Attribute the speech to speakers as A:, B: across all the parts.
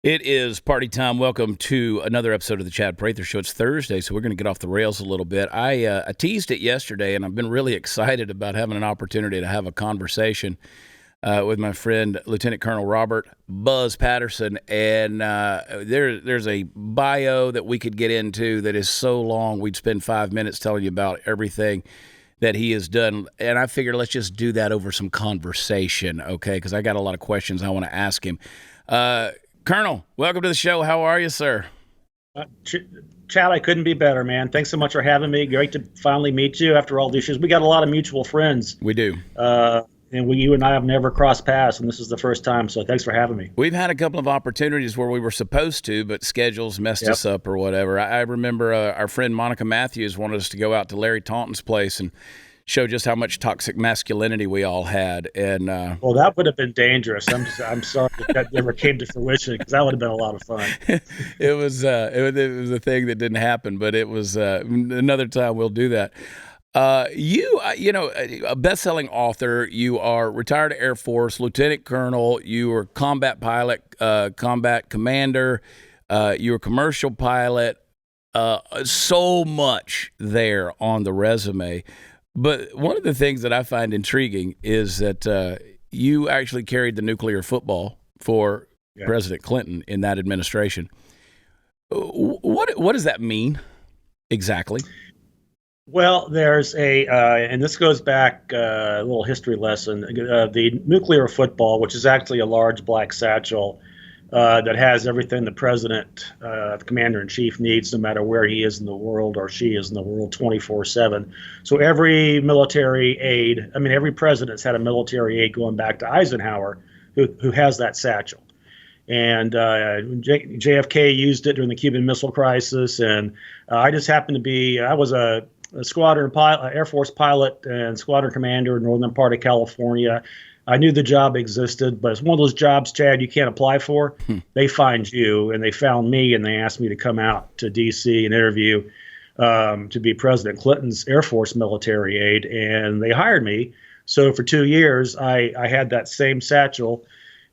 A: It is party time. Welcome to another episode of the Chad Prather Show. It's Thursday, so we're going to get off the rails a little bit. I teased it yesterday, and I've been really excited about having an opportunity to have a conversation with my friend Lieutenant Colonel Robert Buzz Patterson. And there's a bio that we could get into that is so long, we'd spend 5 minutes telling you about everything that he has done. And I figured let's just do that over some conversation, okay? Because I got a lot of questions I want to ask him. Colonel, welcome to the show. How are you, sir?
B: Chad, I couldn't be better, man. Thanks so much for having me. Great to finally meet you after all these years. We got a lot of mutual friends.
A: We do.
B: You and I have never crossed paths, and this is the first time, so thanks for having me.
A: We've had a couple of opportunities where we were supposed to, but schedules messed us up or whatever. I remember our friend Monica Matthews wanted us to go out to Larry Taunton's place and show just how much toxic masculinity we all had. And
B: well, that would have been dangerous. I'm sorry that never came to fruition, because that would have been a lot of fun.
A: It was a thing that didn't happen, but it was another time we'll do that. You know, a best-selling author. You are retired Air Force lieutenant colonel. You were combat pilot, combat commander. You were commercial pilot. So much there on the resume. But one of the things that I find intriguing is that you actually carried the nuclear football for President Clinton in that administration. What does that mean exactly?
B: Well, there's and this goes back a little history lesson. The nuclear football, which is actually a large black satchel that has everything the president, the commander-in-chief, needs, no matter where he is in the world or she is in the world, 24/7. So every military aide, every president's had a military aide going back to Eisenhower who has that satchel. And JFK used it during the Cuban Missile Crisis, and I just happened to be, I was a squadron pilot, Air Force pilot and squadron commander in northern part of California. I knew the job existed, but it's one of those jobs, Chad, you can't apply for. They find you, and they found me, and they asked me to come out to D.C. and interview to be President Clinton's Air Force military aide, and they hired me. So for 2 years, I had that same satchel,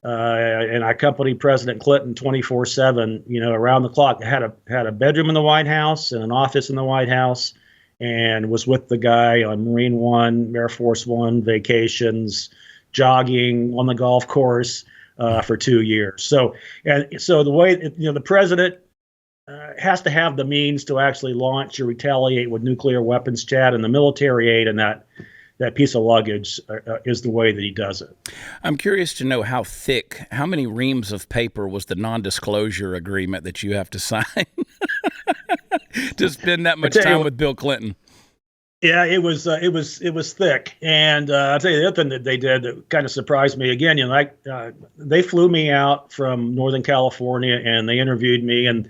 B: and I accompanied President Clinton 24/7, around the clock. I had a bedroom in the White House and an office in the White House, and was with the guy on Marine One, Air Force One, vacations, jogging on the golf course for 2 years. So the way, the president has to have the means to actually launch or retaliate with nuclear weapons, Chad, and the military aid and that piece of luggage is the way that he does it.
A: I'm curious to know how many reams of paper was the non-disclosure agreement that you have to sign to spend that much time with Bill Clinton?
B: Yeah, it was thick, and I'll tell you the other thing that they did that kind of surprised me. Again, they flew me out from Northern California and they interviewed me, and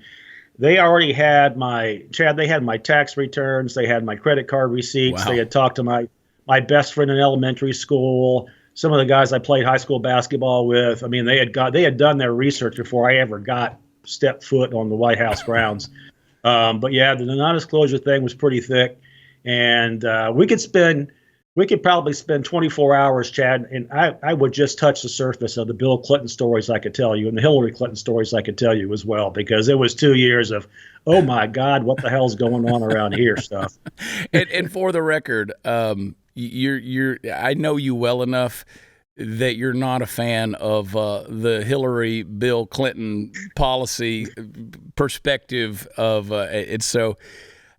B: they already had They had my tax returns, they had my credit card receipts, They had talked to my best friend in elementary school, some of the guys I played high school basketball with. They had done their research before I ever stepped foot on the White House grounds. But yeah, the non-disclosure thing was pretty thick. And we could probably spend 24 hours, Chad, and I would just touch the surface of the Bill Clinton stories I could tell you and the Hillary Clinton stories I could tell you as well, because it was 2 years of, oh my God, what the hell's going on around here stuff.
A: And for the record, I know you well enough that you're not a fan of the Hillary Bill Clinton policy perspective of it's so.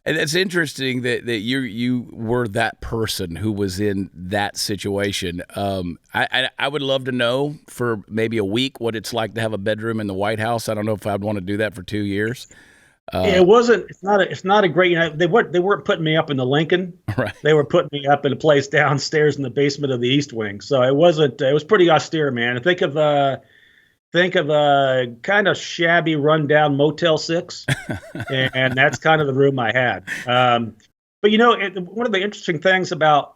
A: And it's interesting that you were that person who was in that situation. I would love to know for maybe a week what it's like to have a bedroom in the White House. I don't know if I'd want to do that for 2 years.
B: It's not a great. They weren't putting me up in the Lincoln.
A: Right.
B: They were putting me up in a place downstairs in the basement of the East Wing. So it wasn't. It was pretty austere, man. Think of a kind of shabby, rundown Motel 6, and that's kind of the room I had. But one of the interesting things about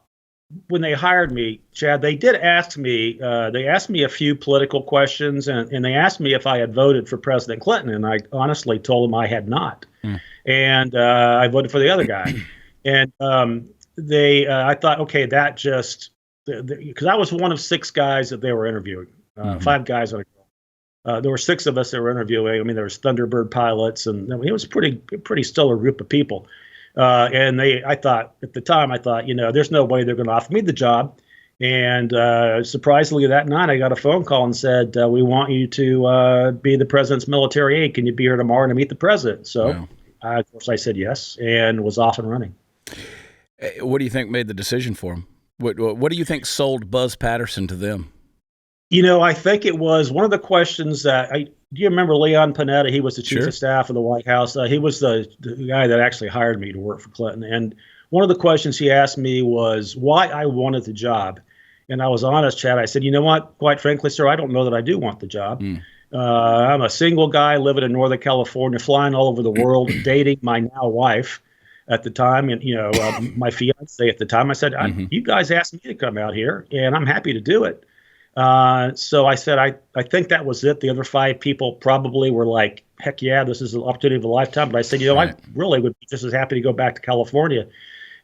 B: when they hired me, Chad, they did ask me. They asked me a few political questions, and they asked me if I had voted for President Clinton, and I honestly told them I had not, and I voted for the other guy. And I thought, okay, that just because I was one of 6 guys that they were interviewing, 5 guys on a girl. There were 6 of us that were interviewing. I mean, there was Thunderbird pilots, and I mean, it was pretty stellar group of people. And I thought at the time, there's no way they're going to offer me the job. And surprisingly, that night, I got a phone call and said, "We want you to be the president's military aide. Can you be here tomorrow to meet the president?" So,
A: Wow.
B: of course, I said yes, and was off and running.
A: What do you think made the decision for him? What do you think sold Buzz Patterson to them?
B: I think it was one of the questions do you remember Leon Panetta? He was the chief
A: Sure.
B: of staff of the White House. He was the guy that actually hired me to work for Clinton. And one of the questions he asked me was why I wanted the job. And I was honest, Chad. I said, you know what? Quite frankly, sir, I don't know that I do want the job. I'm a single guy living in Northern California, flying all over the world, dating my now wife at the time, and my fiance at the time. I said, you guys asked me to come out here, and I'm happy to do it. So I said, I think that was it. The other 5 people probably were like, heck yeah, this is an opportunity of a lifetime. But I said, I really would be just as happy to go back to California,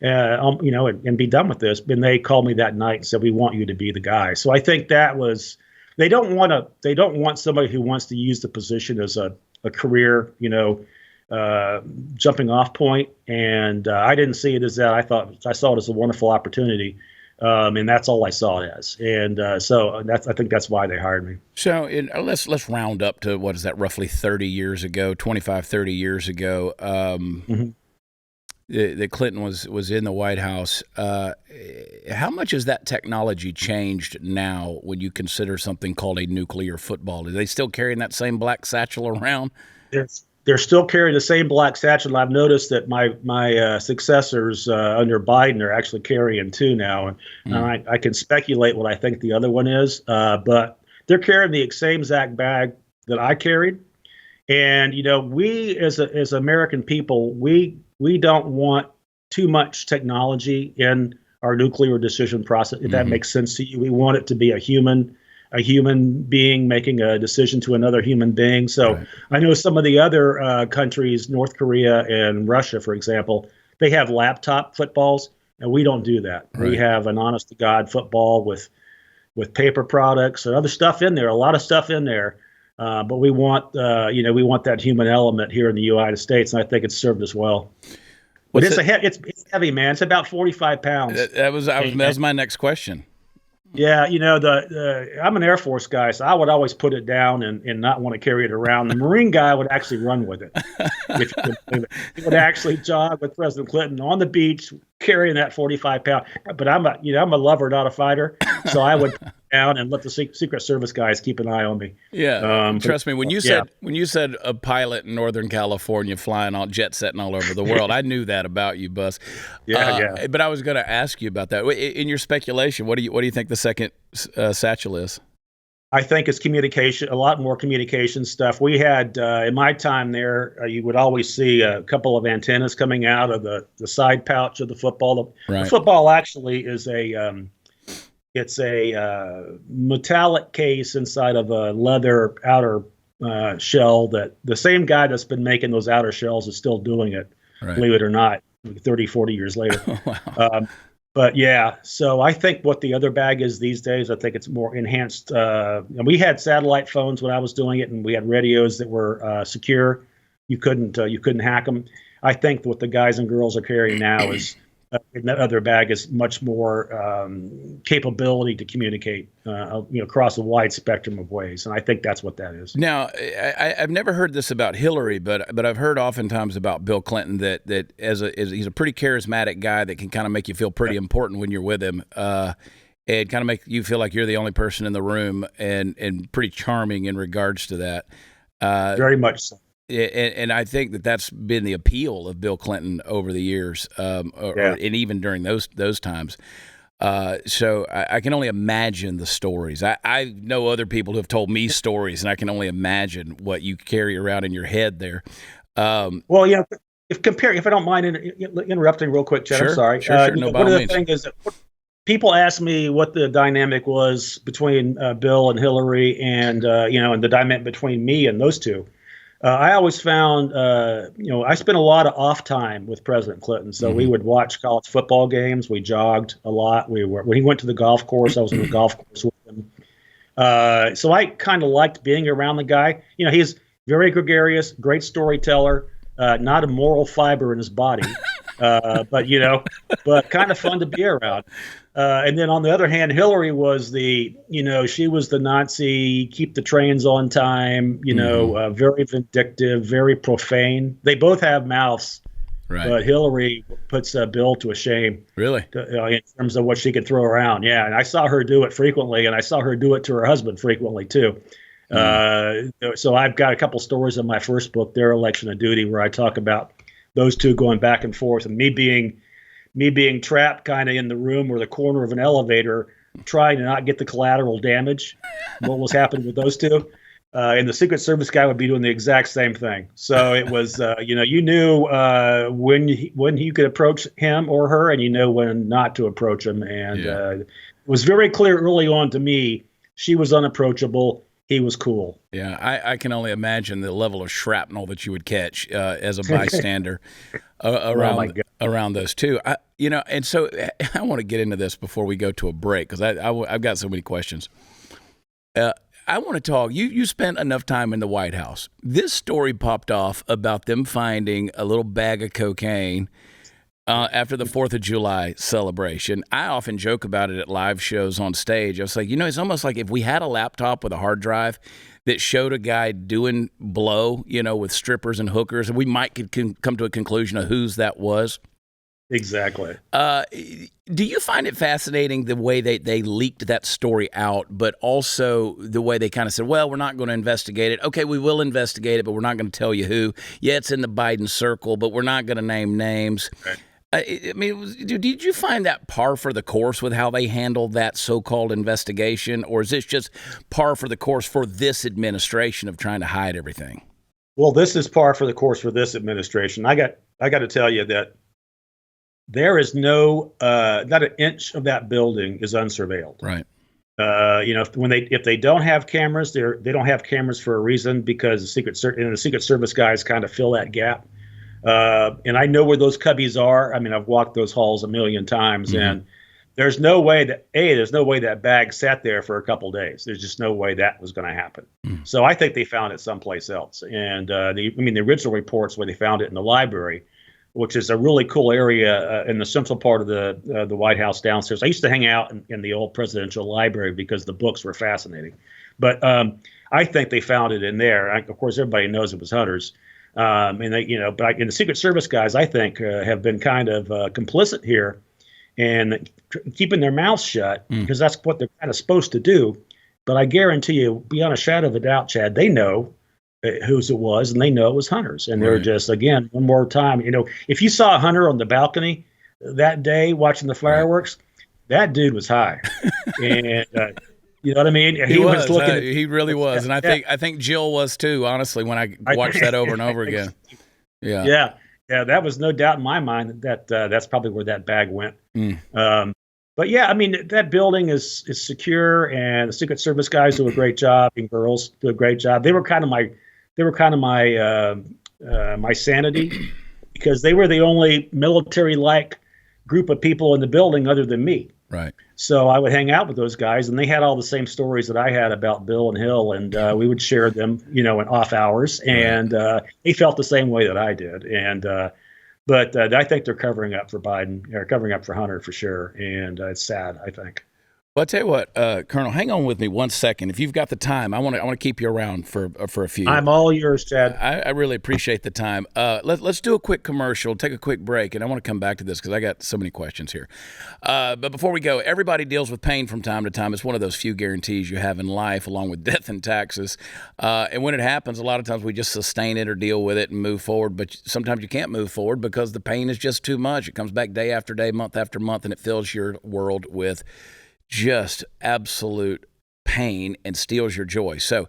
B: and be done with this. And they called me that night and said, we want you to be the guy. So I think that was, they don't want somebody who wants to use the position as a career, jumping off point. And I didn't see it as that. I saw it as a wonderful opportunity. And that's all I saw it as. And so I think that's why they hired me.
A: So let's round up to, what is that, roughly 30 years ago, 25, 30 years ago. That Clinton was in the White House. How much has that technology changed now when you consider something called a nuclear football? Are they still carrying that same black satchel around?
B: They're still carrying the same black satchel. I've noticed that my successors under Biden are actually carrying 2 now. And I can speculate what I think the other one is, but they're carrying the same exact bag that I carried. And, we as American people, we don't want too much technology in our nuclear decision process, if that makes sense to you. We want it to be a human being making a decision to another human being. So right. I know some of the other countries, North Korea and Russia, for example, they have laptop footballs, and we don't do that. Right. We have an honest-to-God football with paper products and other stuff in there, a lot of stuff in there. But we want, we want that human element here in the United States, and I think it's served us well. But it's heavy, man. It's about 45 pounds.
A: That was my next question.
B: Yeah, I'm an Air Force guy, so I would always put it down and not want to carry it around. The Marine guy would actually run with it. If you could believe it. He would actually jog with President Clinton on the beach carrying that 45-pound. But I'm a lover, not a fighter, so I would down and let the Secret Service guys keep an eye on me.
A: Yeah, trust me. When you said a pilot in Northern California flying jet setting all over the world, I knew that about you, Buzz.
B: Yeah.
A: But I was going to ask you about that. In your speculation, what do you think the second satchel is?
B: I think it's communication, a lot more communication stuff. We had, in my time there, you would always see a couple of antennas coming out of the side pouch of the football.
A: Right.
B: The football actually is it's a metallic case inside of a leather outer shell that the same guy that's been making those outer shells is still doing it, right. Believe it or not, 30, 40 years later. Wow. But yeah, so I think what the other bag is these days, I think it's more enhanced. And we had satellite phones when I was doing it, and we had radios that were secure. You couldn't hack them. I think what the guys and girls are carrying now is in that other bag is much more capability to communicate, across a wide spectrum of ways, and I think that's what that is.
A: Now, I've never heard this about Hillary, but I've heard oftentimes about Bill Clinton that he's a pretty charismatic guy that can kind of make you feel pretty important when you're with him, and kind of make you feel like you're the only person in the room, and pretty charming in regards to that.
B: Very much so.
A: And I think that's been the appeal of Bill Clinton over the years, and even during those times. So I can only imagine the stories. I know other people who have told me stories, and I can only imagine what you carry around in your head there.
B: Well, yeah. If I don't mind interrupting real quick, Chad,
A: sure,
B: I'm sorry.
A: Sure. No,
B: one of the things is that people ask me what the dynamic was between Bill and Hillary, and and the dynamic between me and those two. I always found, I spent a lot of off time with President Clinton. So we would watch college football games. We jogged a lot. When he went to the golf course, I was on the golf course with him. So I kind of liked being around the guy. He's very gregarious, great storyteller, not a moral fiber in his body, but kind of fun to be around. And then on the other hand, Hillary was she was the Nazi, keep the trains on time, very vindictive, very profane. They both have mouths. Right. But Hillary puts Bill to a shame.
A: Really?
B: In terms of what she could throw around. Yeah, and I saw her do it frequently, and I saw her do it to her husband frequently, too. So I've got a couple stories in my first book, Their Election of Duty, where I talk about those two going back and forth, and me being trapped kind of in the room or the corner of an elevator, trying to not get the collateral damage. What was happening with those two? And the Secret Service guy would be doing the exact same thing. So it was, you knew when you could approach him or her, and you know when not to approach him. And it was very clear early on to me, she was unapproachable. He was cool.
A: Yeah, I can only imagine the level of shrapnel that you would catch as a bystander around those two. And so I want to get into this before we go to a break because I've got so many questions. I want to talk. You spent enough time in the White House. This story popped off about them finding a little bag of cocaine after the 4th of July celebration. I often joke about it at live shows on stage. I was like, it's almost like if we had a laptop with a hard drive that showed a guy doing blow, with strippers and hookers, we might could come to a conclusion of whose that was.
B: Exactly.
A: Do you find it fascinating the way they leaked that story out, but also the way they kind of said, well, we're not going to investigate it. Okay, we will investigate it, but we're not going to tell you who. Yeah, it's in the Biden circle, but we're not going to name names. Right. Did you find that par for the course with how they handled that so-called investigation, or is this just par for the course for this administration of trying to hide everything?
B: Well, this is par for the course for this administration. I got to tell you that there is not an inch of that building is unsurveilled.
A: Right.
B: If they don't have cameras, they don't have cameras for a reason, because the Secret Service guys kind of fill that gap. And I know where those cubbies are. I mean, I've walked those halls a million times, and there's no way that bag sat there for a couple days. There's just no way that was going to happen. So I think they found it someplace else. And the original reports where they found it in the library, which is a really cool area in the central part of the White House downstairs. I used to hang out in the old presidential library because the books were fascinating. But I think they found it in there. Of course, everybody knows it was Hunter's. And the Secret Service guys, I think, have been kind of complicit here and keeping their mouths shut, because that's what they're kind of supposed to do. But I guarantee you, beyond a shadow of a doubt, Chad, they know whose it was, and they know it was Hunter's. And they're just, again, one more time, if you saw Hunter on the balcony that day watching the fireworks, that dude was high. And you know what I mean?
A: He was looking. He really was, and I think Jill was too. Honestly, when I watched that over and over again.
B: Yeah. That was no doubt in my mind that that's probably where that bag went. But yeah, I mean, that building is secure, and the Secret Service guys do a great job, and girls do a great job. They were kind of my sanity, because they were the only military-like group of people in the building other than me.
A: Right.
B: So I would hang out with those guys, and they had all the same stories that I had about Bill and Hill, and we would share them, in off hours, and they felt the same way that I did. And but I think they're covering up for Biden, or covering up for Hunter for sure, and it's sad, I think.
A: Well, I'll tell you what, Colonel, hang on with me 1 second. If you've got the time, I want to keep you around for a few.
B: I'm all yours, Chad.
A: I really appreciate the time. Let's do a quick commercial, take a quick break, and I want to come back to this because I got so many questions here. But before we go, everybody deals with pain from time to time. It's one of those few guarantees you have in life, along with death and taxes. And when it happens, a lot of times we just sustain it or deal with it and move forward. But sometimes you can't move forward because the pain is just too much. It comes back day after day, month after month, and it fills your world with just absolute pain and steals your joy. So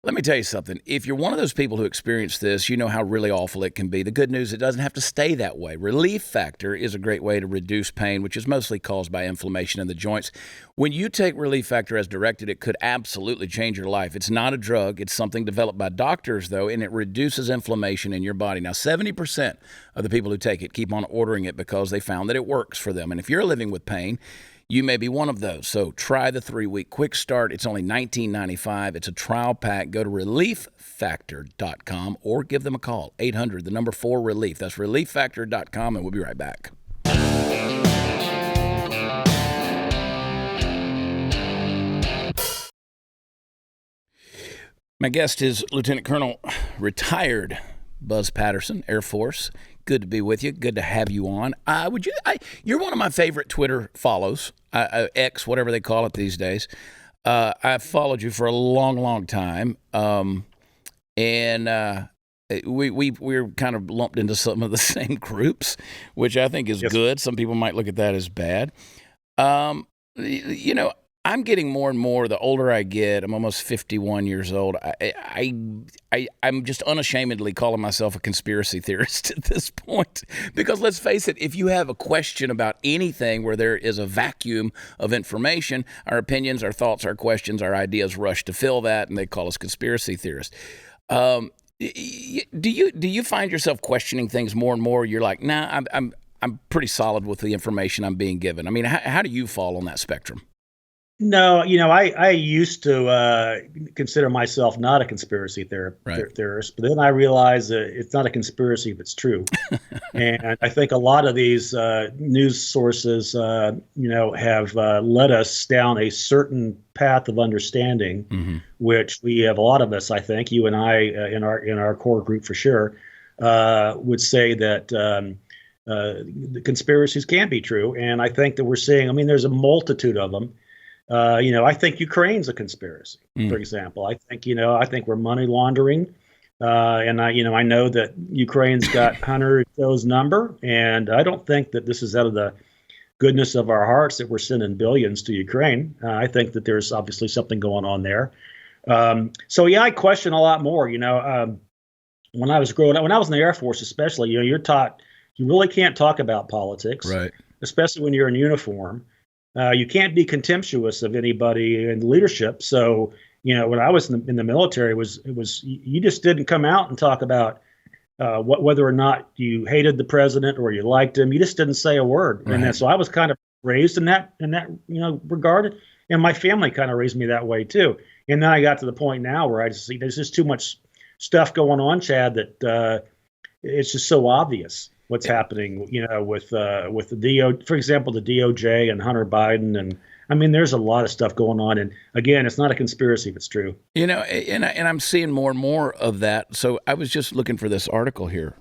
A: let me tell you something. If you're one of those people who experience this, you know how really awful it can be. The good news, it doesn't have to stay that way. Relief Factor is a great way to reduce pain, which is mostly caused by inflammation in the joints. When you take Relief Factor as directed, it could absolutely change your life. It's not a drug. It's something developed by doctors, though, and it reduces inflammation in your body. Now, 70% of the people who take it keep on ordering it because they found that it works for them. And if you're living with pain, You may be one of those. So try the 3-week quick start. It's only $19.95. It's a trial pack. Go to relieffactor.com or give them a call. 800, the number 4 relief. That's relieffactor.com, and we'll be right back. My guest is Lieutenant Colonel, retired Buzz Patterson, Air Force. Good to be with you. Good to have you on. You're one of my favorite Twitter follows, X, whatever they call it these days. I've followed you for a long, long time, and we're kind of lumped into some of the same groups, which I think is good. Some people might look at that as bad. I'm getting more and more, the older I get, I'm almost 51 years old, I'm just unashamedly calling myself a conspiracy theorist at this point. Because let's face it, if you have a question about anything where there is a vacuum of information, our opinions, our thoughts, our questions, our ideas rush to fill that, and they call us conspiracy theorists. Do you find yourself questioning things more and more? You're like, nah, I'm pretty solid with the information I'm being given. I mean, how do you fall on that spectrum?
B: No, I used to consider myself not a conspiracy theorist, but then I realized that it's not a conspiracy if it's true. And I think a lot of these news sources, have led us down a certain path of understanding, which we have, a lot of us, I think, you and I, in our core group for sure, would say that the conspiracies can be true. And I think that we're seeing, there's a multitude of them. I think Ukraine's a conspiracy, for example. I think we're money laundering. And I know that Ukraine's got Hunter Joe's number, and I don't think that this is out of the goodness of our hearts that we're sending billions to Ukraine. I think that there's obviously something going on there. I question a lot more. When I was growing up, when I was in the Air Force, especially, you're taught you really can't talk about politics,
A: right? Especially
B: when you're in uniform. You can't be contemptuous of anybody in leadership. So, when I was in the military, it was you just didn't come out and talk about whether or not you hated the president or you liked him. You just didn't say a word. Right. And so I was kind of raised in that regard, and my family kind of raised me that way too. And then I got to the point now where I just see there's just too much stuff going on, Chad, that it's just so obvious what's happening, with the for example, the DOJ and Hunter Biden. And there's a lot of stuff going on. And again, it's not a conspiracy if it's true. And
A: I'm seeing more and more of that. So I was just looking for this article here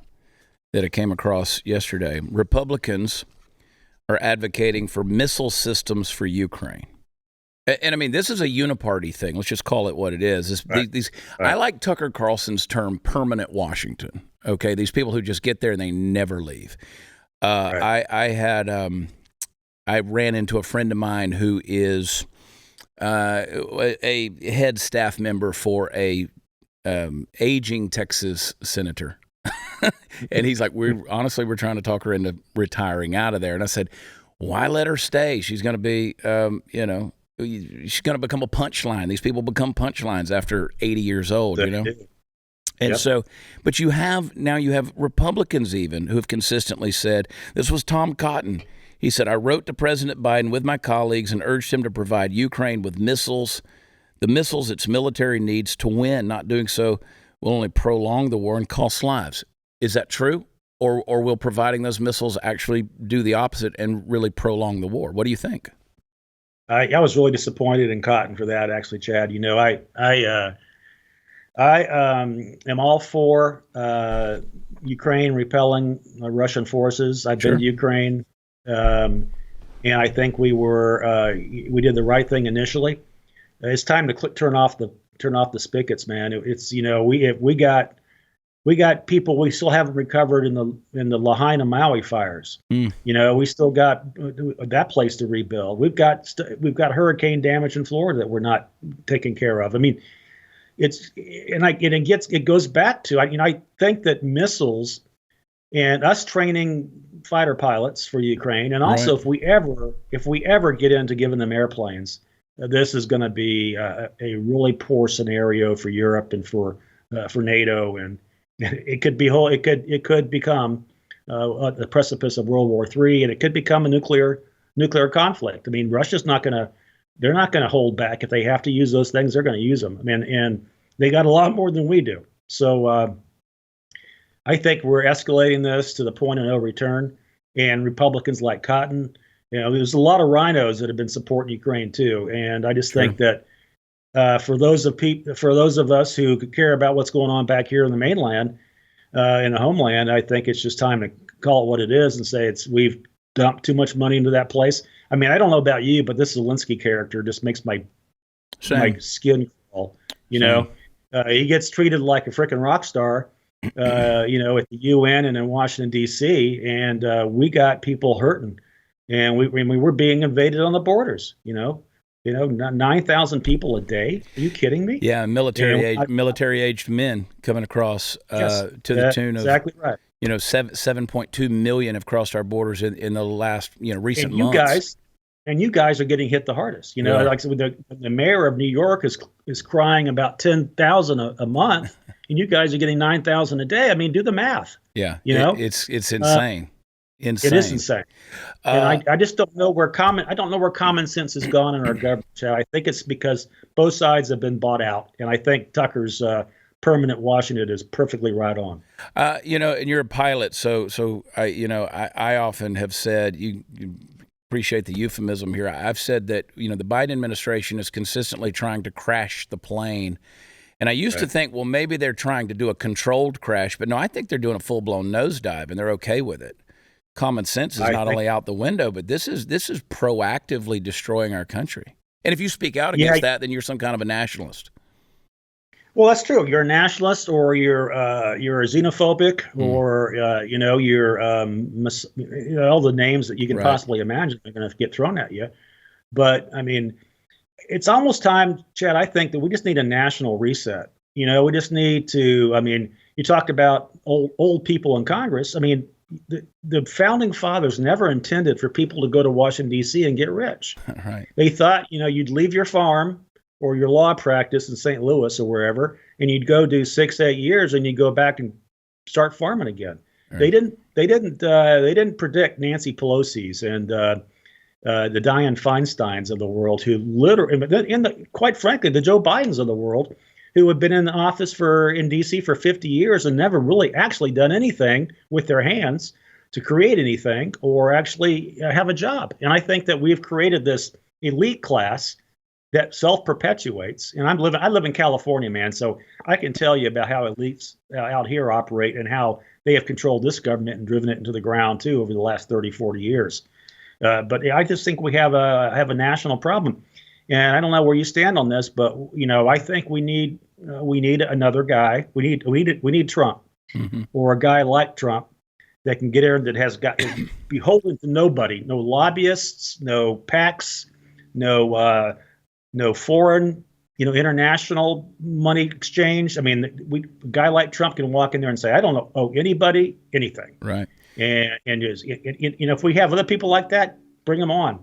A: that I came across yesterday. Republicans are advocating for missile systems for Ukraine. And this is a uniparty thing. Let's just call it what it is. Right. I like Tucker Carlson's term, permanent Washington. Okay, these people who just get there and they never leave. Right. I ran into a friend of mine who is a head staff member for a aging Texas senator. And he's like, we're trying to talk her into retiring out of there. And I said, why let her stay? She's going to be, she's going to become a punchline. These people become punchlines after 80 years old, And so, but you have Republicans even who have consistently said, this was Tom Cotton. He said, I wrote to President Biden with my colleagues and urged him to provide Ukraine with missiles, the missiles its military needs to win. Not doing so will only prolong the war and cost lives. Is that true? Or will providing those missiles actually do the opposite and really prolong the war? What do you think?
B: I was really disappointed in Cotton for that, actually, Chad. I am all for Ukraine repelling Russian forces. I've been to Ukraine, and I think we did the right thing initially. It's time to turn off the spigots, man. We got people we still haven't recovered in the Lahaina Maui fires. We still got that place to rebuild. We've got hurricane damage in Florida that we're not taking care of. It goes back to I think that missiles and us training fighter pilots for Ukraine, and also if we ever get into giving them airplanes, this is going to be a really poor scenario for Europe and for NATO, and it could become the precipice of World War III, and it could become a nuclear nuclear conflict. I mean, Russia's not going to, they're not going to hold back. If they have to use those things, they're going to use them. I mean, and they got a lot more than we do. So I think we're escalating this to the point of no return. And Republicans like Cotton, there's a lot of rhinos that have been supporting Ukraine too. And I just think that for those of us who care about what's going on back here in the mainland, in the homeland, I think it's just time to call it what it is and say we've dumped too much money into that place. I mean, I don't know about you, but this Zelensky character just makes my skin crawl. He gets treated like a freaking rock star, at the UN and in Washington D.C. And we got people hurting, and we're being invaded on the borders. 9,000 people a day. Are you kidding me?
A: Yeah, military-aged men coming across to the tune of
B: exactly right.
A: 7.2 million have crossed our borders in the last recent months.
B: You guys are getting hit the hardest. Like the mayor of New York is crying about 10,000 a month, and you guys are getting 9,000 a day. I mean, do the math.
A: Yeah, it's insane. Insane.
B: It is insane. And I just don't know where common sense has gone in our government. I think it's because both sides have been bought out, and I think Tucker's permanent Washington is perfectly right on.
A: And you're a pilot, so I often have said you appreciate the euphemism here. I've said that the Biden administration is consistently trying to crash the plane. And I used to think, well, maybe they're trying to do a controlled crash, but no, I think they're doing a full-blown nosedive, and they're okay with it. Common sense is not only out the window, but this is proactively destroying our country. And if you speak out against that, then you're some kind of a nationalist.
B: Well, that's true. You're a nationalist, or you're xenophobic, or you're all the names that you can possibly imagine are going to get thrown at you. But I mean, it's almost time, Chad. I think that we just need a national reset. We just need to. I mean, you talked about old people in Congress. I mean, the founding fathers never intended for people to go to Washington, D.C. and get rich.
A: Right.
B: They thought, you'd leave your farm or your law practice in St. Louis or wherever, and you'd go do 6-8 years, and you'd go back and start farming again. Right. They didn't predict Nancy Pelosi's and the Dianne Feinsteins of the world, who literally, quite frankly, the Joe Bidens of the world, who have been in the office in D.C. for 50 years and never really actually done anything with their hands to create anything or actually have a job. And I think that we've created this elite class that self-perpetuates. And I live in California, man, so I can tell you about how elites out here operate and how they have controlled this government and driven it into the ground too over the last 30, 40 years. But I just think we have a national problem. And I don't know where you stand on this, but I think we need another guy. We need Trump, or a guy like Trump that can get in, that has got beholden to nobody, no lobbyists, no PACs, no foreign, international money exchange. I mean, a guy like Trump can walk in there and say, I don't owe anybody anything.
A: Right.
B: And if we have other people like that, bring them on.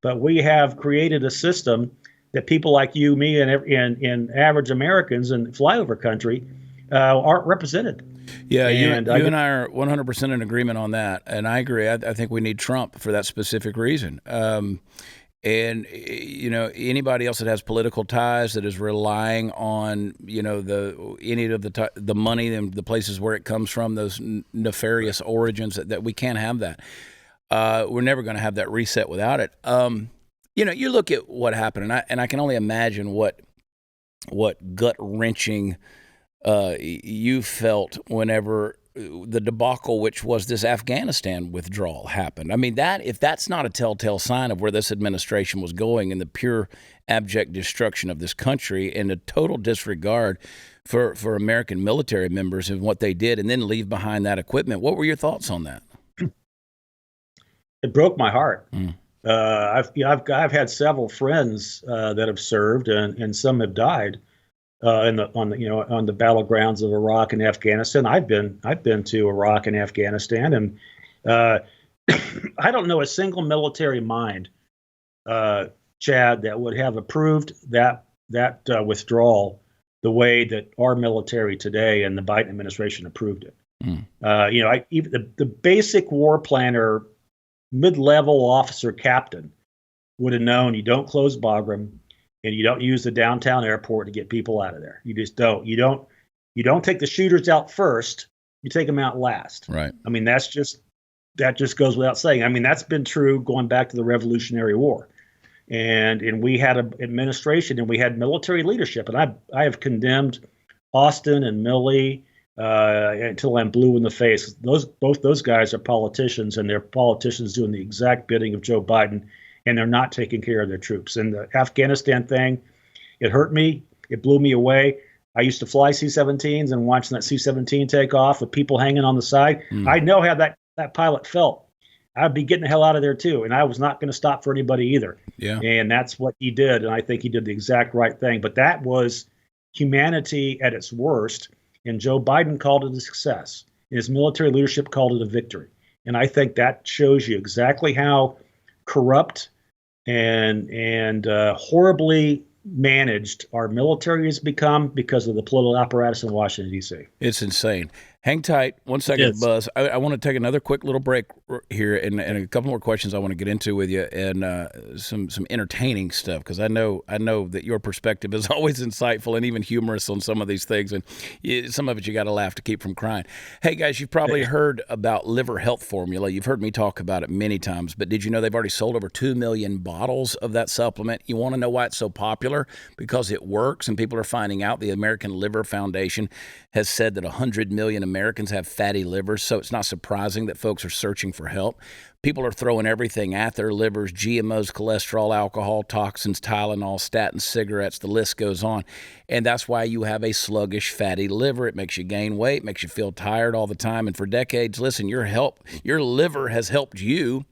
B: But we have created a system that people like you, me, and average Americans in flyover country aren't represented.
A: Yeah, you and I are 100% in agreement on that, and I agree. I think we need Trump for that specific reason. And anybody else that has political ties, that is relying on any of the money and the places where it comes from, those nefarious origins, that we can't have that. We're never going to have that reset without it. You look at what happened, and I can only imagine what gut-wrenching you felt whenever the debacle, which was this Afghanistan withdrawal, happened. I mean, if that's not a telltale sign of where this administration was going, and the pure abject destruction of this country, and a total disregard for American military members and what they did, and then leave behind that equipment. What were your thoughts on that?
B: It broke my heart. I've had several friends that have served, and some have died on the battlegrounds of Iraq and Afghanistan. I've been to Iraq and Afghanistan, and I don't know a single military mind, Chad, that would have approved that withdrawal the way that our military today and the Biden administration approved it. Even the basic war planner mid-level officer captain would have known you don't close Bagram and you don't use the downtown airport to get people out of there. You just don't. You don't take the shooters out first. You take them out last.
A: Right.
B: I mean, that just goes without saying. I mean, that's been true going back to the Revolutionary War. And we had an administration and we had military leadership. And I have condemned Austin and Milley until I'm blue in the face. Both those guys are politicians, and they're politicians doing the exact bidding of Joe Biden, and they're not taking care of their troops. And the Afghanistan thing, it hurt me. It blew me away. I used to fly C-17s, and watching that C-17 take off with people hanging on the side, I know how that pilot felt. I'd be getting the hell out of there too, and I was not going to stop for anybody either.
A: Yeah.
B: And that's what he did, and I think he did the exact right thing. But that was humanity at its worst, and Joe Biden called it a success. His military leadership called it a victory. And I think that shows you exactly how corrupt and horribly managed our military has become because of the political apparatus in Washington, D.C.
A: It's insane. Hang tight. 1 second, Buzz. I want to take another quick little break here and a couple more questions I want to get into with you and some entertaining stuff, because I know that your perspective is always insightful and even humorous on some of these things, and some of it you got to laugh to keep from crying. Hey, guys, you've probably heard about liver health formula. You've heard me talk about it many times, but did you know they've already sold over 2 million bottles of that supplement? You want to know why it's so popular? Because it works, and people are finding out. The American Liver Foundation has said that 100 million Americans have fatty livers, so it's not surprising that folks are searching for help. People are throwing everything at their livers: GMOs, cholesterol, alcohol, toxins, Tylenol, statins, cigarettes, the list goes on. And that's why you have a sluggish, fatty liver. It makes you gain weight, makes you feel tired all the time. And for decades, listen, your liver has helped you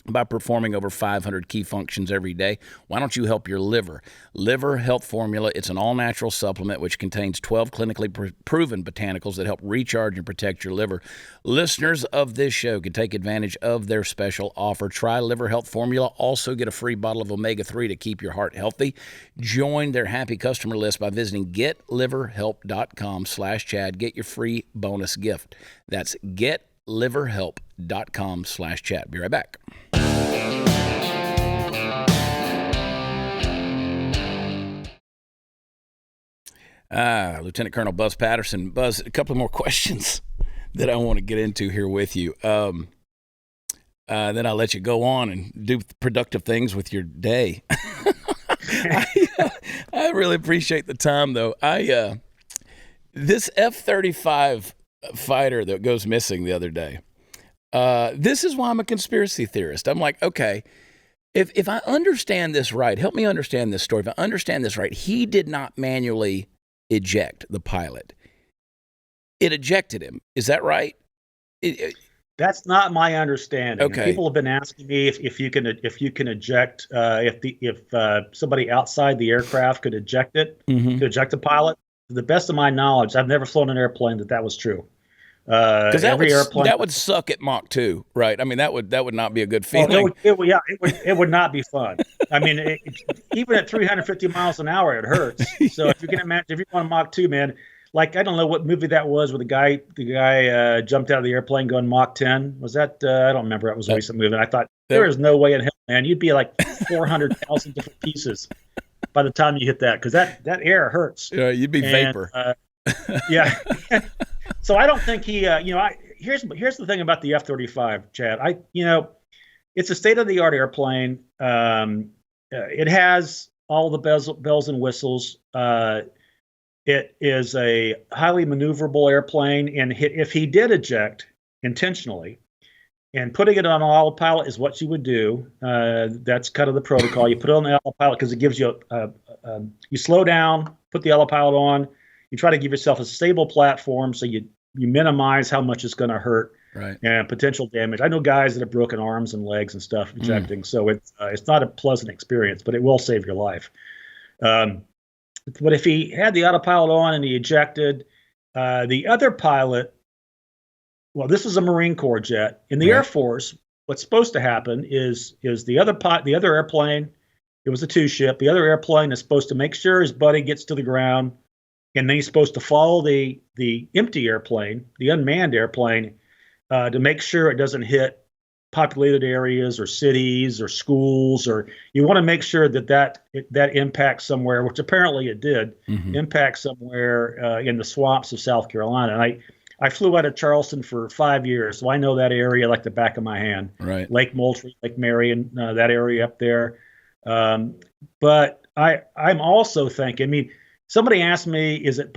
A: by performing over 500 key functions every day. Why don't you help your liver? Liver Health Formula, it's an all-natural supplement which contains 12 clinically proven botanicals that help recharge and protect your liver. Listeners of this show can take advantage of their special offer. Try Liver Health Formula. Also get a free bottle of omega-3 to keep your heart healthy. Join their happy customer list by visiting getliverhelp.com/Chad. Get your free bonus gift. That's getliverhelp.com/Chad. Be right back. Lieutenant Colonel Buzz Patterson. Buzz, a couple more questions that I want to get into here with you. Then I'll let you go on and do productive things with your day. I really appreciate the time, though. This F-35 fighter that goes missing the other day, this is why I'm a conspiracy theorist. I'm like, okay, if I understand this right, help me understand this story. If I understand this right, he did not manually eject the pilot. It ejected him. Is that right?
B: That's not my understanding.
A: Okay.
B: People have been asking me if you can eject if somebody outside the aircraft could eject it, could eject the pilot. To the best of my knowledge, I've never flown an airplane that was true.
A: Because that would suck at Mach 2, right? I mean, that would not be a good feeling.
B: It would not be fun. I mean, even at 350 miles an hour, it hurts. So if you can imagine, if you're on Mach 2, man, like I don't know what movie that was, where the guy jumped out of the airplane going Mach 10. Was that? I don't remember. It was a recent movie. And I thought there is no way in hell, man. You'd be like 400,000 different pieces by the time you hit that, because that air hurts.
A: Yeah, you'd be vapor.
B: Yeah. So I don't think he, here's the thing about the F-35, Chad. It's a state-of-the-art airplane. It has all the bells and whistles. It is a highly maneuverable airplane, and if he did eject intentionally, and putting it on autopilot is what you would do. That's kind of the protocol. You put it on the autopilot because it gives you you slow down, put the autopilot on. You try to give yourself a stable platform so you minimize how much it's going to hurt,
A: right,
B: and potential damage. I know guys that have broken arms and legs and stuff ejecting, so it's not a pleasant experience, but it will save your life. But if he had the autopilot on and he ejected, the other pilot, well, this is a Marine Corps jet. In the Air Force, what's supposed to happen is the other airplane, it was a two-ship, the other airplane is supposed to make sure his buddy gets to the ground, and then he's supposed to follow the empty airplane, the unmanned airplane, to make sure it doesn't hit populated areas or cities or schools, or you want to make sure that impacts somewhere, which apparently it did, impact somewhere in the swamps of South Carolina. And I flew out of Charleston for 5 years, so I know that area like the back of my hand.
A: Right.
B: Lake Moultrie, Lake Marion, that area up there. But I'm also thinking, I mean, somebody asked me, is it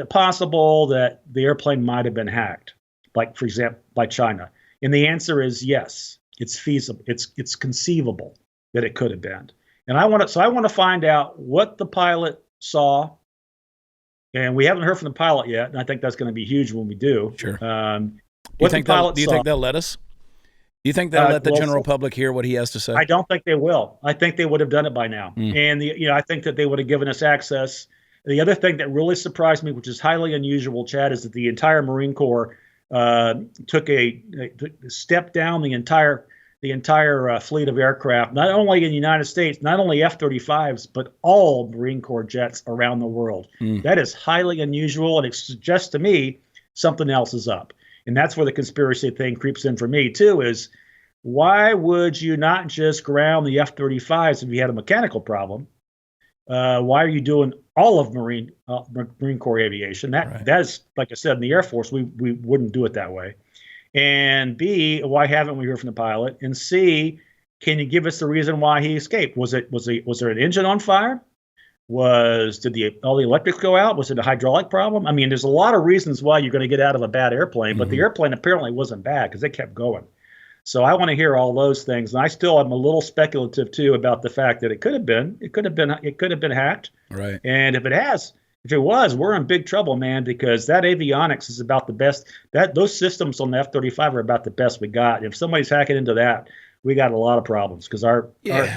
B: possible that the airplane might have been hacked, like, for example, by China? And the answer is yes. It's feasible. It's conceivable that it could have been. And I want to find out what the pilot saw. And we haven't heard from the pilot yet, and I think that's going to be huge when we do.
A: Sure.
B: Do
A: you think they'll let us? Do you think they'll let the general public hear what he has to say?
B: I don't think they will. I think they would have done it by now. And I think that they would have given us access. The other thing that really surprised me, which is highly unusual, Chad, is that the entire Marine Corps took a step down the entire fleet of aircraft, not only in the United States, not only F-35s, but all Marine Corps jets around the world. That is highly unusual, and it suggests to me something else is up. And that's where the conspiracy thing creeps in for me, too, is why would you not just ground the F-35s if you had a mechanical problem? Why are you doing all of Marine Corps aviation? That's, like I said, in the Air Force, we wouldn't do it that way. And B, why haven't we heard from the pilot? And C, can you give us the reason why he escaped? Was there an engine on fire? Did all the electrics go out? Was it a hydraulic problem? I mean, there's a lot of reasons why you're going to get out of a bad airplane, but the airplane apparently wasn't bad because it kept going. So I want to hear all those things, and I still am a little speculative too about the fact that it could have been hacked.
A: Right.
B: And if it was, we're in big trouble, man, because that avionics is about the best. Those systems on the F-35 are about the best we got. If somebody's hacking into that, we got a lot of problems because our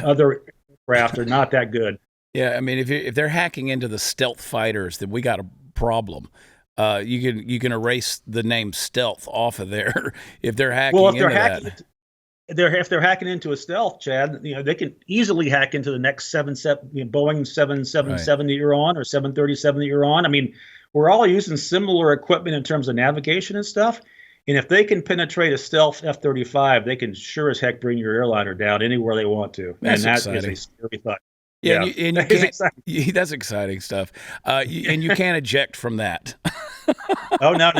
B: other aircraft are not that good.
A: Yeah, I mean, if they're hacking into the stealth fighters, then we got a problem. You can erase the name stealth off of there if they're hacking
B: if they're hacking into a stealth, Chad, they can easily hack into the next Boeing 777 that you're on or 737 that you're on. I mean, we're all using similar equipment in terms of navigation and stuff. And if they can penetrate a stealth F-35, they can sure as heck bring your airliner down anywhere they want to.
A: That's
B: and that
A: exciting.
B: is a scary thought.
A: Yeah, and you can't, that's exciting stuff. And you can't eject from that.
B: Oh, no.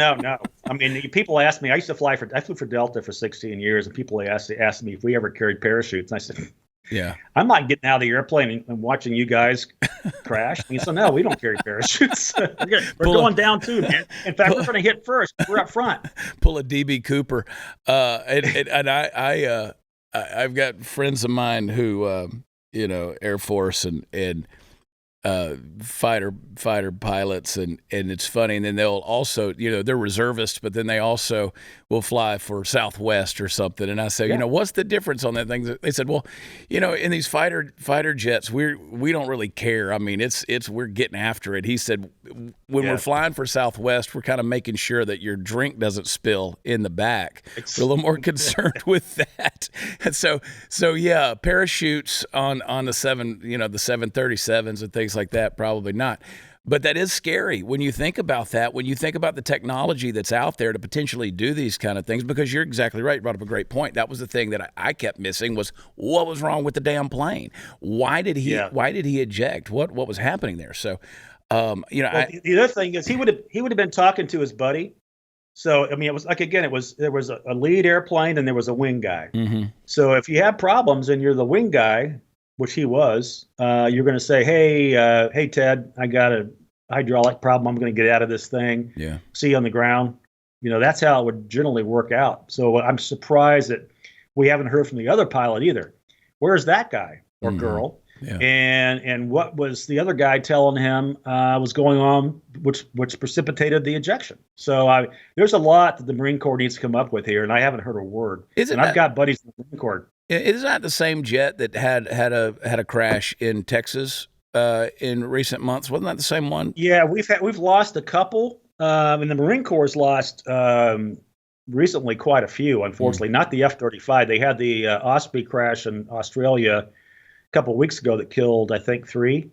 B: I mean, people ask me, I flew for Delta for 16 years, and people asked me if we ever carried parachutes. And I said,
A: yeah,
B: I'm not getting out of the airplane and watching you guys crash. And he said, no, we don't carry parachutes. We're going down too, man. In fact, we're going to hit first. We're up front.
A: Pull a DB Cooper. And I've got friends of mine who, Air Force and fighter pilots, and it's funny. And then they'll also, they're reservists, but then they also will fly for Southwest or something. And I say, what's the difference on that thing? They said, well, in these fighter jets, we don't really care. I mean, we're getting after it. He said, when we're flying for Southwest, we're kind of making sure that your drink doesn't spill in the back. We're a little more concerned with that. And so yeah, parachutes on the 737s and things like that, probably not. But that is scary when you think about that, when you think about the technology that's out there to potentially do these kind of things, because you're exactly right. You brought up a great point. That was the thing that I kept missing was what was wrong with the damn plane? Why did he eject? What was happening there? So,
B: the other thing is he would have been talking to his buddy. So, I mean, it was like, again, there was a lead airplane and there was a wing guy.
A: Mm-hmm.
B: So if you have problems and you're the wing guy, which he was, you're going to say, hey, Ted, I got a hydraulic problem. I'm going to get out of this thing.
A: Yeah.
B: See you on the ground. That's how it would generally work out. So I'm surprised that we haven't heard from the other pilot either. Where's that guy or girl?
A: Yeah.
B: And what was the other guy telling him was going on, which precipitated the ejection? So there's a lot that the Marine Corps needs to come up with here, and I haven't heard a word. I've got buddies in the Marine Corps.
A: Is that the same jet that had a crash in Texas in recent months? Wasn't that the same one?
B: Yeah, we've lost a couple, and the Marine Corps has lost recently quite a few. Unfortunately, not the F-35. They had the Osprey crash in Australia a couple of weeks ago that killed, I think, 3,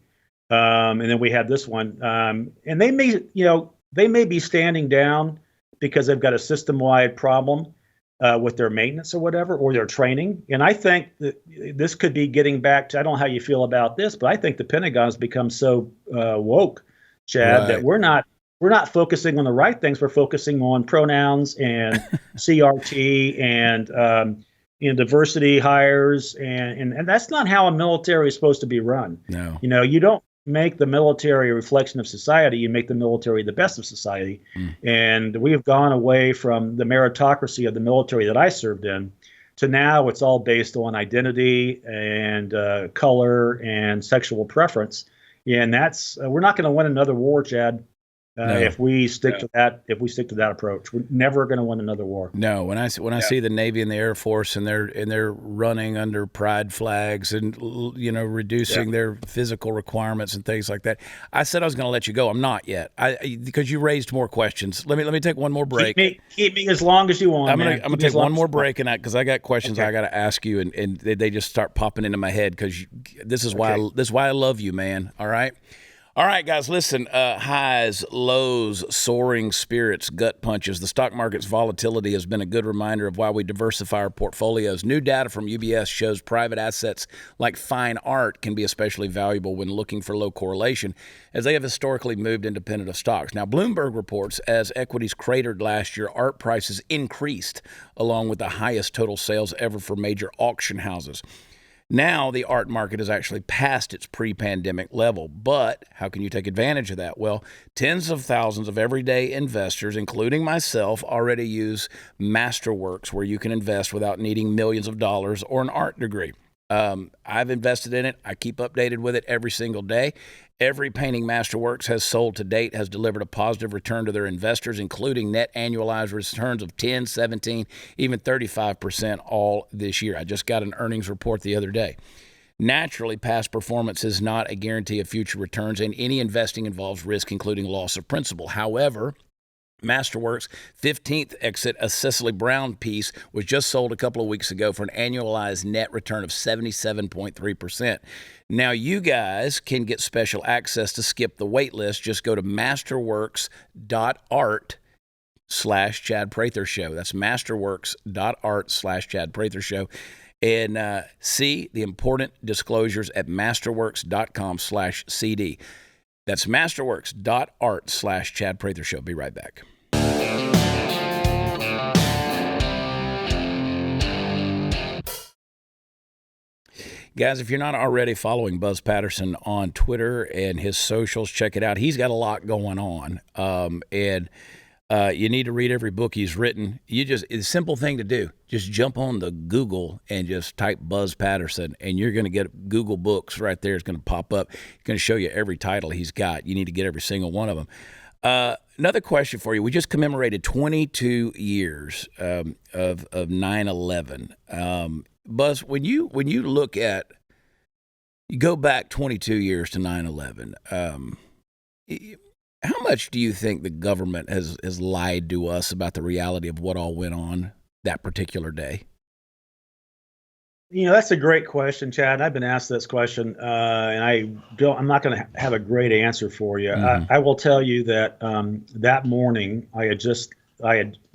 B: and then we had this one. And they may be standing down because they've got a system-wide problem. with their maintenance or whatever, or their training. And I think that this could be getting back to, I don't know how you feel about this, but I think the Pentagon has become so woke, Chad, that
A: Right.
B: we're not focusing on the right things. We're focusing on pronouns and CRT and diversity hires, and that's not how a military is supposed to be run.
A: No.
B: You don't make the military a reflection of society. You make the military the best of society. And we have gone away from the meritocracy of the military that I served in to now it's all based on identity and color and sexual preference. And that's we're not going to win another war, Chad.
A: No.
B: If we stick to that approach, we're never going to win another war.
A: No, when I see the Navy and the Air Force and they're running under pride flags and reducing their physical requirements and things like that, I said I was going to let you go. I'm not yet. Because you raised more questions. Let me take one more break.
B: Keep me as long as you want.
A: I'm gonna take one more break and because I got questions I got to ask you and they just start popping into my head because this is why I love you, man. All right. All right, guys, listen, highs, lows, soaring spirits, gut punches. The stock market's volatility has been a good reminder of why we diversify our portfolios. New data from UBS shows private assets like fine art can be especially valuable when looking for low correlation, as they have historically moved independent of stocks. Now, Bloomberg reports as equities cratered last year, art prices increased, along with the highest total sales ever for major auction houses. Now the art market has actually passed its pre-pandemic level, but how can you take advantage of that? Well, tens of thousands of everyday investors, including myself, already use Masterworks, where you can invest without needing millions of dollars or an art degree. I've invested in it. I keep updated with it every single day. Every painting Masterworks has sold to date has delivered a positive return to their investors, including net annualized returns of 10, 17, even 35% all this year. I just got an earnings report the other day. Naturally, past performance is not a guarantee of future returns, and any investing involves risk, including loss of principal. However, Masterworks' 15th exit, a Cecily Brown piece, was just sold a couple of weeks ago for an annualized net return of 77.3%. Now, you guys can get special access to skip the wait list. Just go to masterworks.art/Chad Prather Show. That's masterworks.art/Chad Prather Show. And see the important disclosures at masterworks.com/CD. That's masterworks.art/Chad Prather Show. Be right back. Guys, if you're not already following Buzz Patterson on Twitter and his socials, check it out. He's got a lot going on. And you need to read every book he's written. It's a simple thing to do. Just jump on the Google and just type Buzz Patterson, and you're going to get Google Books right there. It's going to pop up. It's going to show you every title he's got. You need to get every single one of them. Another question for you. We just commemorated 22 years of 9/11. Buzz, when you look at, you go back 22 years to 9/11, how much do you think the government has lied to us about the reality of what all went on that particular day?
B: That's a great question, Chad. I've been asked this question, and I'm not going to have a great answer for you.
A: Mm-hmm.
B: I will tell you that that morning I had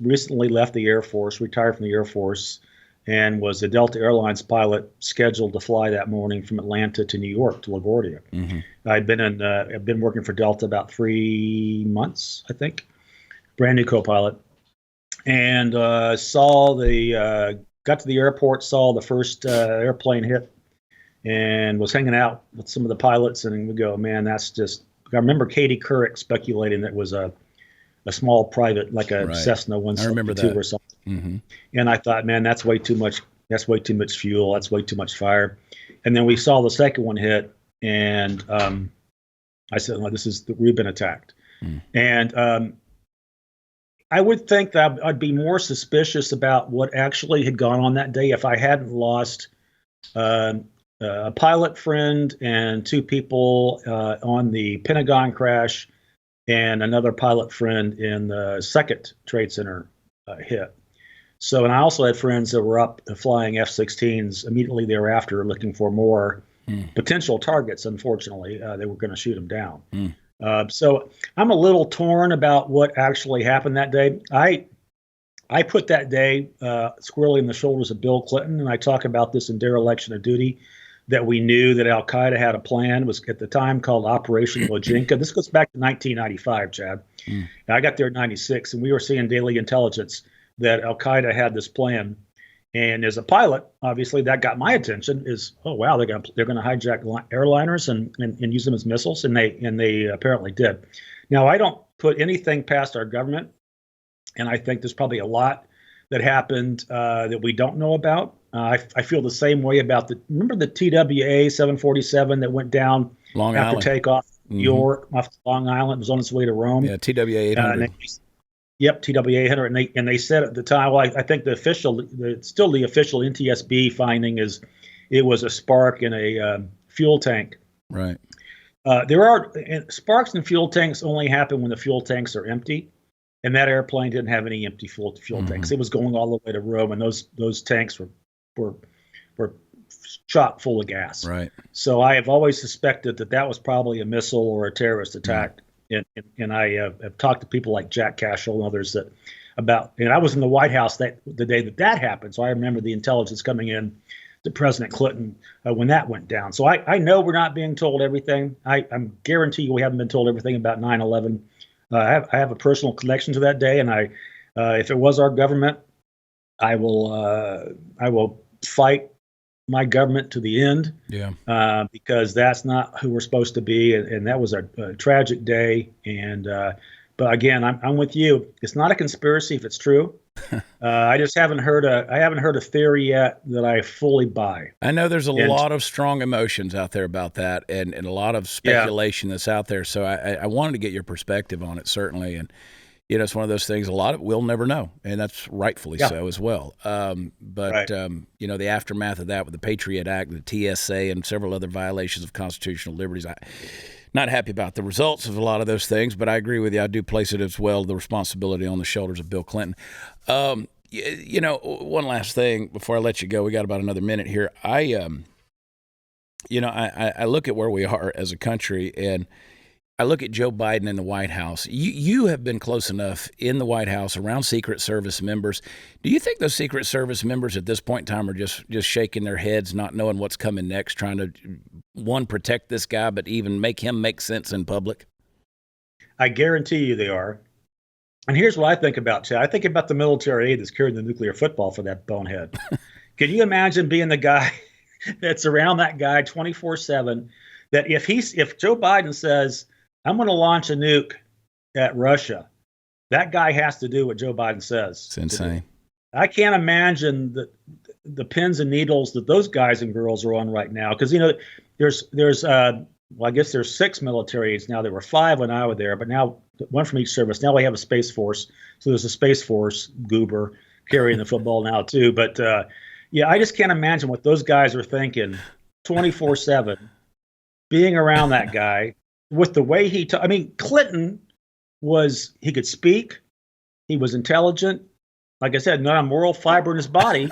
B: recently left the Air Force, retired from the Air Force, and was a Delta Airlines pilot scheduled to fly that morning from Atlanta to New York to LaGuardia.
A: Mm-hmm.
B: I've been working for Delta about 3 months, I think, brand new co-pilot, and got to the airport, saw the first airplane hit, and was hanging out with some of the pilots, and we go, man, that's just. I remember Katie Couric speculating that it was a small private, like a Cessna 172 or something.
A: Mm-hmm.
B: And I thought, man, that's way too much. That's way too much fuel. That's way too much fire. And then we saw the second one hit, and I said, well, we've been attacked. Mm. And I would think that I'd be more suspicious about what actually had gone on that day if I hadn't lost a pilot friend and 2 people on the Pentagon crash, and another pilot friend in the second Trade Center hit. So, and I also had friends that were up flying F-16s immediately thereafter, looking for more potential targets. Unfortunately, they were going to shoot them down. So I'm a little torn about what actually happened that day. I put that day squarely in the shoulders of Bill Clinton, and I talk about this in Dereliction of Duty, that we knew that Al Qaeda had a plan. It was at the time called Operation Lojinka. This goes back to 1995, Chad. And I got there in '96, and we were seeing daily intelligence that Al Qaeda had this plan. And as a pilot, obviously that got my attention. Is, oh wow, they're going to hijack airliners and use them as missiles, and they apparently did. Now, I don't put anything past our government, and I think there's probably a lot that happened that we don't know about. I feel the same way about remember the TWA 747 that went down
A: Long
B: after
A: Island.
B: takeoff in New York off Long Island. It was on its way to Rome.
A: Yeah, TWA 800.
B: Yep, TWA 800, and they said at the time, well, I think the official NTSB finding is it was a spark in a fuel tank.
A: Right.
B: Sparks in fuel tanks only happen when the fuel tanks are empty, and that airplane didn't have any empty fuel tanks. It was going all the way to Rome, and those tanks were chock full of gas.
A: Right.
B: So I have always suspected that was probably a missile or a terrorist attack. And I have talked to people like Jack Cashel and others and I was in the White House the day that happened. So I remember the intelligence coming in to President Clinton when that went down. So I know we're not being told everything. I'm guarantee you we haven't been told everything about 9/11. I have a personal connection to that day, and if it was our government, I will fight my government to the end.
A: Yeah.
B: Because that's not who we're supposed to be, and that was a tragic day. And but again, I'm with you. It's not a conspiracy if it's true. I just haven't heard a theory yet that I fully buy.
A: I know there's a lot of strong emotions out there about that, and a lot of speculation that's out there. So I wanted to get your perspective on it, certainly. And it's one of those things. A lot of it we'll never know, and that's rightfully so as well. But the aftermath of that with the Patriot Act, the TSA, and several other violations of constitutional liberties, I'm not happy about the results of a lot of those things. But I agree with you. I do place it as well, the responsibility on the shoulders of Bill Clinton. One last thing before I let you go. We got about another minute here. I look at where we are as a country, and I look at Joe Biden in the White House. You have been close enough in the White House around Secret Service members. Do you think those Secret Service members at this point in time are just shaking their heads, not knowing what's coming next, trying to, one, protect this guy, but even make him make sense in public?
B: I guarantee you they are. And here's what I think about, Chad. I think about the military aide that's carrying the nuclear football for that bonehead. Can you imagine being the guy that's around that guy 24/7, that if Joe Biden says, I'm going to launch a nuke at Russia, that guy has to do what Joe Biden says.
A: It's insane.
B: I can't imagine the pins and needles that those guys and girls are on right now. Because, there's I guess there's 6 military aides now. There were 5 when I was there, but now 1 from each service. Now we have a Space Force. So there's a Space Force goober carrying the football now too. But I just can't imagine what those guys are thinking 24/7, being around that guy. With the way Clinton he could speak. He was intelligent. Like I said, not a moral fiber in his body.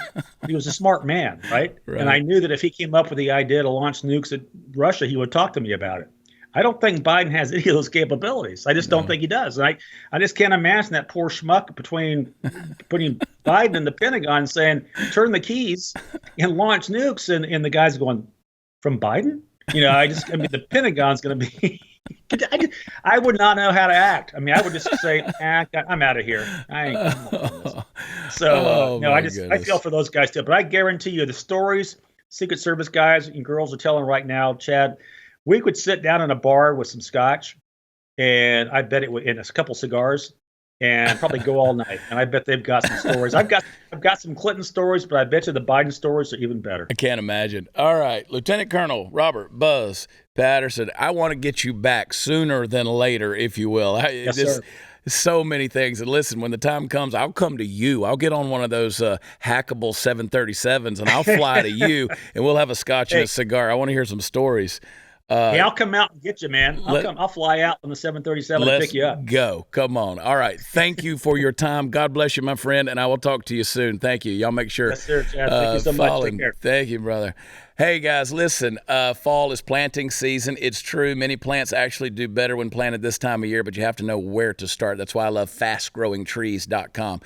B: He was a smart man, right? And I knew that if he came up with the idea to launch nukes at Russia, he would talk to me about it. I don't think Biden has any of those capabilities. I just don't think he does. And I just can't imagine that poor schmuck between putting Biden and the Pentagon saying, turn the keys and launch nukes. And the guy's going, from Biden? The Pentagon's going to be I would not know how to act. I would just say, I'm out of here. I ain't. So I feel for those guys too. But I guarantee you, the stories Secret Service guys and girls are telling right now, Chad, we could sit down in a bar with some scotch, and I bet it would, and a couple cigars, and probably go all night. And I bet they've got some stories. I've got some Clinton stories, but I bet you the Biden stories are even better.
A: I can't imagine. All right, Lieutenant Colonel Robert Buzz Patterson, I want to get you back sooner than later, if you will.
B: Yes, sir.
A: So many things. And listen, when the time comes, I'll come to you. I'll get on one of those hackable 737s, and I'll fly to you, and we'll have a scotch and a cigar. I want to hear some stories.
B: I'll come out and get you, man. I'll fly out on the 737 and pick you up.
A: Go. Come on. All right. Thank you for your time. God bless you, my friend, and I will talk to you soon. Thank you. Y'all make sure.
B: Yes, sir, Chad. Thank you so much. Take care.
A: Thank you, brother. Hey, guys, listen, fall is planting season. It's true. Many plants actually do better when planted this time of year, but you have to know where to start. That's why I love fastgrowingtrees.com.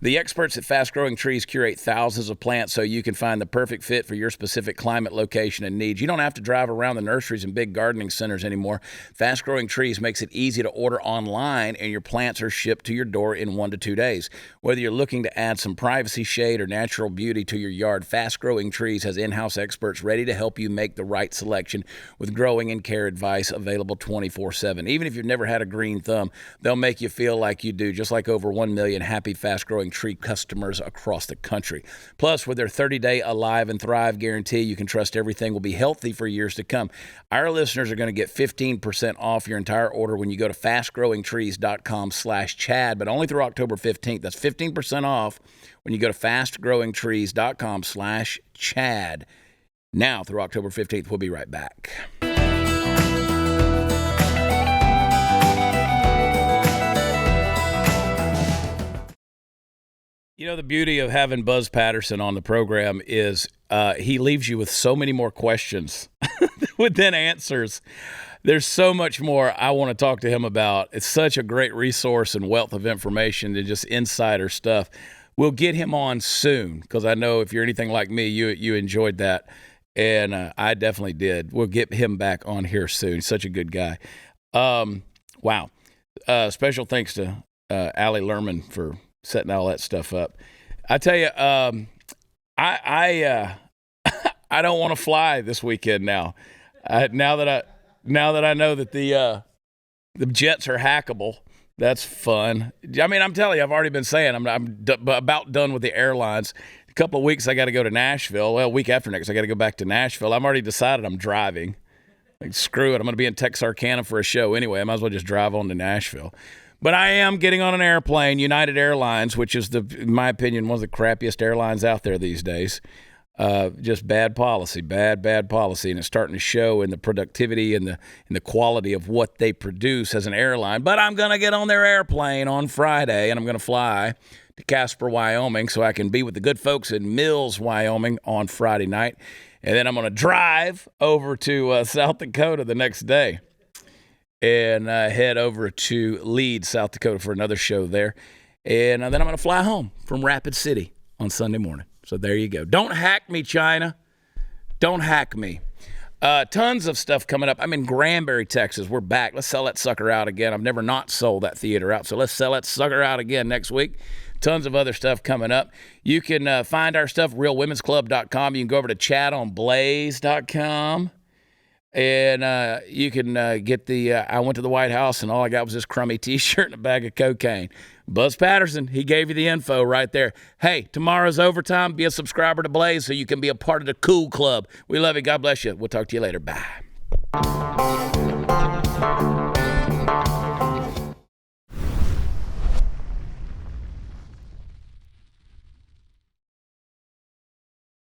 A: The experts at Fast Growing Trees curate thousands of plants so you can find the perfect fit for your specific climate, location, and needs. You don't have to drive around the nurseries and big gardening centers anymore. Fast Growing Trees makes it easy to order online, and your plants are shipped to your door in 1 to 2 days. Whether you're looking to add some privacy, shade, or natural beauty to your yard, Fast Growing Trees has in-house experts ready to help you make the right selection with growing and care advice available 24/7. Even if you've never had a green thumb, they'll make you feel like you do, just like over 1 million happy Fast Growing Tree customers across the country. Plus, with their 30-day Alive and Thrive guarantee, you can trust everything will be healthy for years to come. Our listeners are going to get 15% off your entire order when you go to fastgrowingtrees.com/Chad, but only through October 15th. That's 15% off when you go to fastgrowingtrees.com/Chad. Now through October 15th. We'll be right back. You know, the beauty of having Buzz Patterson on the program is he leaves you with so many more questions within answers. There's so much more I want to talk to him about. It's such a great resource and wealth of information and just insider stuff. We'll get him on soon because I know if you're anything like me, you enjoyed that, and I definitely did. We'll get him back on here soon. He's such a good guy. Wow. Special thanks to Allie Lerman for setting all that stuff up. I tell you, I don't want to fly this weekend now. Now that I know that the jets are hackable, that's fun. I mean, I'm telling you, I've already been saying I'm about done with the airlines. A couple of weeks I got to go to Nashville. Well, a week after next I got to go back to Nashville. I'm already decided I'm driving. Like, screw it. I'm going to be in Texarkana for a show anyway. I might as well just drive on to Nashville. But I am getting on an airplane, United Airlines, which is, in my opinion, one of the crappiest airlines out there these days. Just bad policy, bad policy, and it's starting to show in the productivity and the quality of what they produce as an airline. But I'm going to get on their airplane on Friday, and I'm going to fly to Casper, Wyoming, so I can be with the good folks in Mills, Wyoming on Friday night. And then I'm going to drive over to South Dakota the next day and head over to Leeds, South Dakota for another show there. And then I'm going to fly home from Rapid City on Sunday morning. So there you go. Don't hack me, China. Don't hack me. Tons of stuff coming up. I'm in Granbury, Texas. We're back. Let's sell that sucker out again. I've never not sold that theater out, so let's sell that sucker out again next week. Tons of other stuff coming up. You can find our stuff, realwomensclub.com. You can go over to chatonblaze.com. And you can get the I went to the White House, and all I got was this crummy T-shirt and a bag of cocaine. Buzz Patterson, he gave you the info right there. Hey, tomorrow's overtime. Be a subscriber to Blaze so you can be a part of the cool club. We love you. God bless you. We'll talk to you later. Bye.